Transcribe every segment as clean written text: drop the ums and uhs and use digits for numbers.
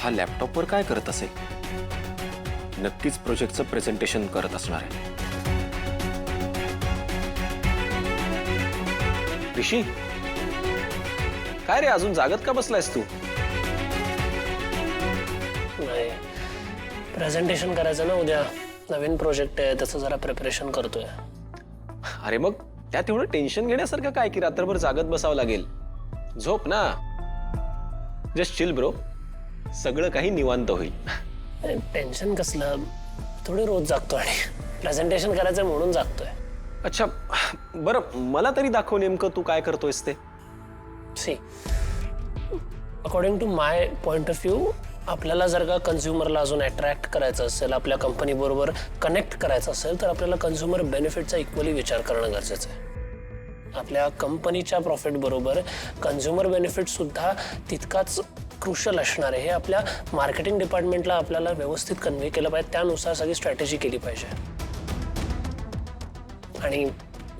हा लॅपटॉपवर काय करत असेल? नक्कीच प्रोजेक्टचं प्रेझेंटेशन करत असणार आहे. ऋषी, काय रे, अजून जागत का बसलायस तू? नाही, प्रेझेंटेशन करायचं ना उद्या. नवीन प्रोजेक्ट आहे, त्याचं जरा प्रिपरेशन करतोय. अरे मग त्यात एवढं टेन्शन घेण्यासारखं काय की रात्रभर जागत बसावं लागेल? झोप ना. जस्ट चिल ब्रो, सगळं काही निवांत होईल. टेन्शन कसलं, थोडी रोज जागतो आणि प्रेझेंटेशन करायचं म्हणून जागतोय. अच्छा, बरं मला तरी दाखव नेमकं तू काय करतोयस ते. See, according to my point of view, आपल्याला जर का कन्झ्युमरला अजून अट्रॅक्ट करायचं असेल, आपल्या कंपनी बरोबर कनेक्ट करायचं असेल, तर आपल्याला कन्झ्युमर बेनिफिटचा इक्वली विचार करणं गरजेचं आहे. आपल्या कंपनीच्या प्रॉफिट बरोबर कन्झ्युमर बेनिफिट सुद्धा तितकाच क्रुशल असणार आहे. हे आपल्या मार्केटिंग डिपार्टमेंटला आपल्याला व्यवस्थित कन्व्हे केलं पाहिजे. त्यानुसार सगळी स्ट्रॅटेजी केली पाहिजे. आणि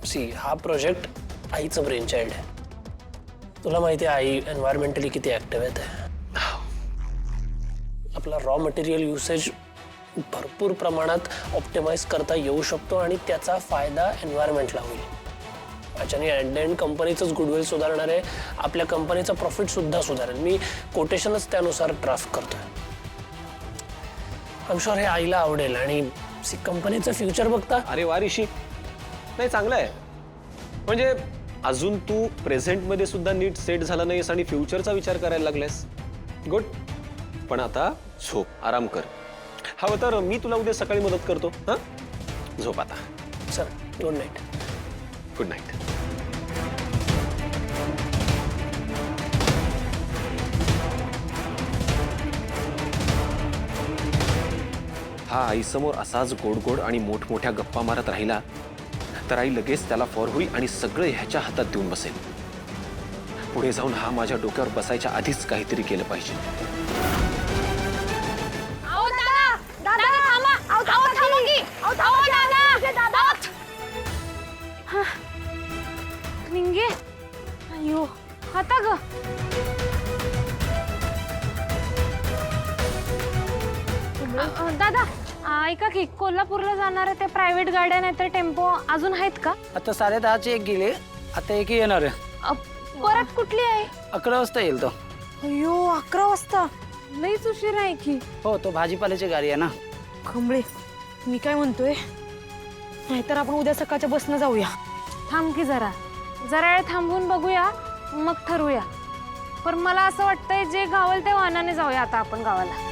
सी, हा प्रोजेक्ट आईचं ब्रेन चाइल्ड आहे. तुला माहिती आहे आई एन्व्हायरमेंटली किती ऍक्टिव्ह आहे. आपला रॉ मटेरियल युसेज भरपूर प्रमाणात ऑप्टिमाइज करता येऊ शकतो आणि त्याचा फायदा एन्व्हायरमेंटला होईल. याच्याने ॲट द एंड कंपनीचंच गुडविल सुधारणार आहे, आपल्या कंपनीचा प्रॉफिट सुद्धा सुधारेल. मी कोटेशनच त्यानुसार ड्राफ्ट करतोय. आय एम शुअर हे आईला आवडेल. आणि कंपनीचं फ्युचर बघता. अरे वा ऋषी, नाही चांगलं आहे. म्हणजे अजून तू प्रेझेंटमध्ये सुद्धा नीट सेट झाला नाहीस आणि फ्युचरचा विचार करायला लागलास. गुड. पण आता झोप, आराम कर. हवं तर मी तुला उद्या सकाळी मदत करतो. हां, झोप आता. चल, गुड नाईट. Good night. हा आईसमोर असाच गोड गोड आणि मोठमोठ्या गप्पा मारत राहिला तर आई लगेच त्याला फॉर होईल आणि सगळं ह्याच्या हातात देऊन बसेल. पुढे जाऊन हा माझ्या डोक्यावर बसायच्या आधीच काहीतरी केलं पाहिजे. निंगे, अयो आता ग दादा, ऐका की, कोल्हापूरला जाणार आहे ते प्रायव्हेट गाड्या नाही तर टेम्पो अजून आहेत का? आता 10:30ची एक गेली, आता एक येणार आहे. परत कुठली आहे? 11 वाजता येईल तो. अयो 11 वाजता, लईच उशीर आहे की. हो, तो भाजीपाल्याची गाडी आहे ना. खंबळे, मी काय म्हणतोय, नाहीतर आपण उद्या सकाळच्या बसनं जाऊया. थांब की जरा वेळ थांबून बघूया, मग ठरवूया. पण मला असं वाटतंय जे गावल ते वाहनाने जाऊया आता आपण गावाला.